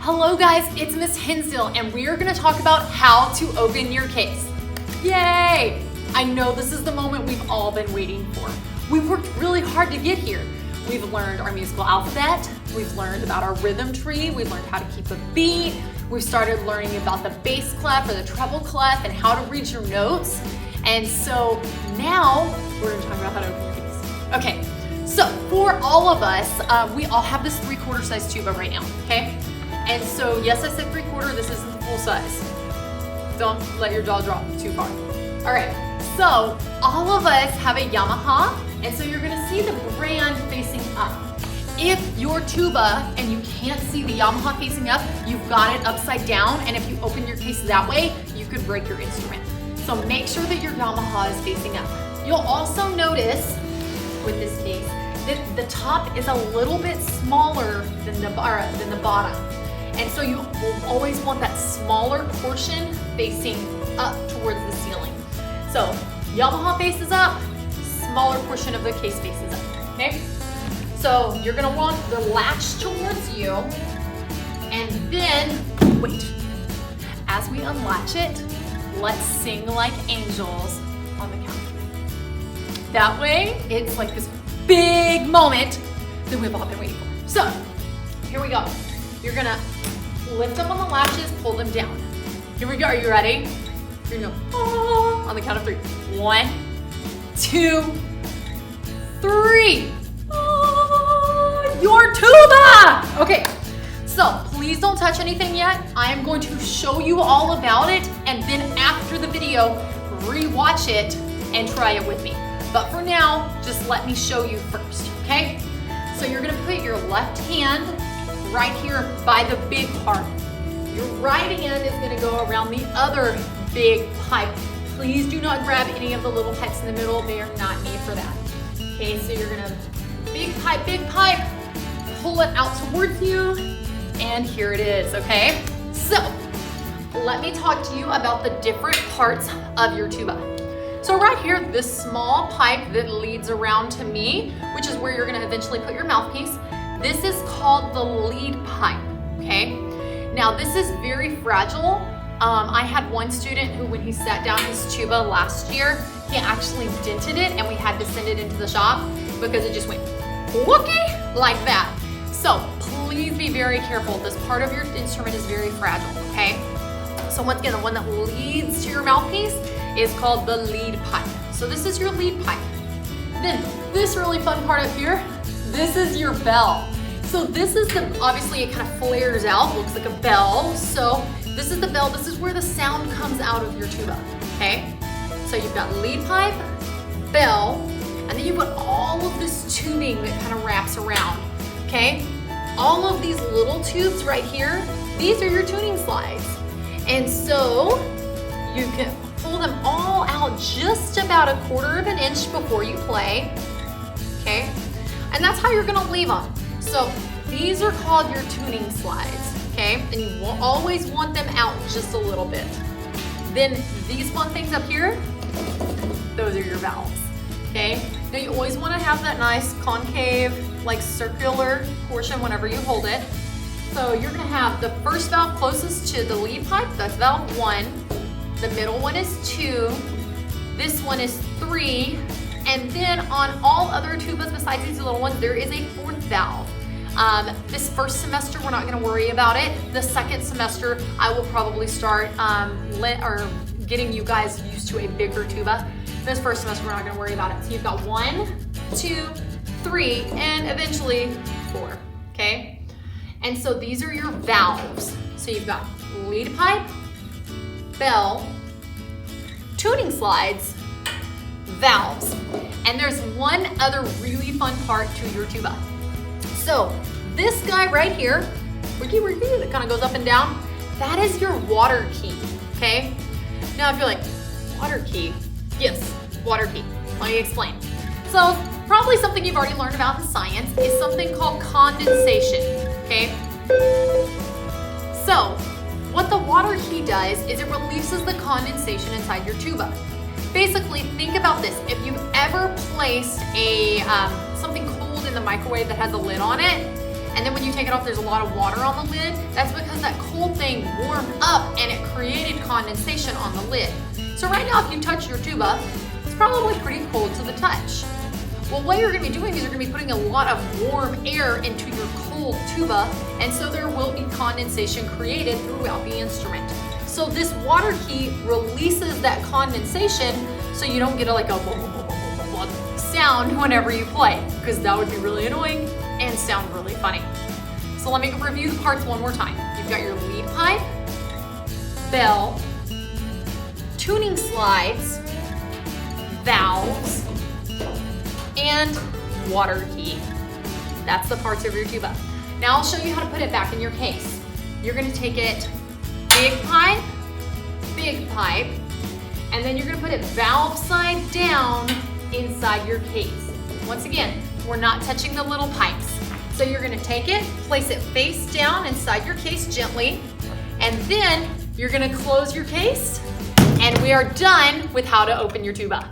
Hello guys, it's Miss Hinsdale and we are going to talk about how to open your case. Yay! I know this is the moment we've all been waiting for. We've worked really hard to get here. We've learned our musical alphabet, we've learned about our rhythm tree, we've learned how to keep a beat, we've started learning about the bass clef or the treble clef and how to read your notes. And so now we're going to talk about how to open your case. Okay, so for all of us, we all have this 3/4 size tuba right now, okay? And so, yes, I said 3/4, this isn't the full size. Don't let your jaw drop too far. All right, so all of us have a Yamaha, and so you're gonna see the brand facing up. If your tuba and you can't see the Yamaha facing up, you've got it upside down, and if you open your case that way, you could break your instrument. So make sure that your Yamaha is facing up. You'll also notice with this case that the top is a little bit smaller than the bottom. And so you will always want that smaller portion facing up towards the ceiling. So Yamaha faces up, smaller portion of the case faces up, okay? So you're gonna want the latch towards you, and then, wait, as we unlatch it, let's sing like angels on the count. That way, it's like this big moment that we've all been waiting for. So, here we go. You're gonna lift up on the latches, pull them down. Here we go, are you ready? You're gonna go, ah, on the count of 3. 1, 2, 3. Ah, your tuba! Okay, so please don't touch anything yet. I am going to show you all about it, and then after the video, re-watch it and try it with me. But for now, just let me show you first, okay? So you're gonna put your left hand right here by the big part. Your right hand is gonna go around the other big pipe. Please do not grab any of the little pipes in the middle. They are not made for that. Okay, so you're gonna big pipe, pull it out towards you, and here it is, okay? So, let me talk to you about the different parts of your tuba. So right here, this small pipe that leads around to me, which is where you're gonna eventually put your mouthpiece, this is called the lead pipe, okay? Now this is very fragile. I had one student who, when he sat down his tuba last year, he actually dented it and we had to send it into the shop because it just went wookie like that. So please be very careful. This part of your instrument is very fragile, okay? So once again, the one that leads to your mouthpiece is called the lead pipe. So this is your lead pipe. Then this really fun part up here, this is your bell. So this is obviously it kind of flares out, looks like a bell. So this is the bell, this is where the sound comes out of your tuba, okay? So you've got lead pipe, bell, and then you've got all of this tubing that kind of wraps around, okay? All of these little tubes right here, these are your tuning slides. And so you can pull them all out just about 1/4 inch before you play, okay? And that's how you're gonna leave them. So these are called your tuning slides, okay? And you will always want them out just a little bit. Then these fun things up here, those are your valves, okay? Now you always wanna have that nice concave, like circular portion whenever you hold it. So you're gonna have the first valve closest to the lead pipe, that's valve 1. The middle one is 2. This one is 3. And then on all other tubas besides these little ones, there is a 4th valve. This first semester, we're not gonna worry about it. The second semester, I will probably start getting you guys used to a bigger tuba. This first semester, we're not gonna worry about it. So you've got 1, 2, 3, and eventually 4, okay? And so these are your valves. So you've got lead pipe, bell, tuning slides, valves. And there's one other really fun part to your tuba. So this guy right here, that kind of goes up and down, that is your water key, okay? Now if you're like, water key? Yes, water key. Let me explain. So probably something you've already learned about in science is something called condensation, okay? So what the water key does is it releases the condensation inside your tuba. Basically, think about this. If you've ever placed something cold in the microwave that has a lid on it, And then when you take it off, there's a lot of water on the lid. That's because that cold thing warmed up and it created condensation on the lid. So right now, if you touch your tuba, it's probably pretty cold to the touch. Well, what you're gonna be doing is you're gonna be putting a lot of warm air into your cold tuba, and so there will be condensation created throughout the instrument. So this water heat releases that condensation so you don't get a sound whenever you play, because that would be really annoying and sound really funny. So let me review the parts one more time. You've got your lead pipe, bell, tuning slides, valves, and water heat. That's the parts of your tuba. Now I'll show you how to put it back in your case. You're gonna take it big pipe, and then you're gonna put it valve side down inside your case. Once again, we're not touching the little pipes. So you're gonna take it, place it face down inside your case gently, and then you're gonna close your case, and we are done with how to open your tuba.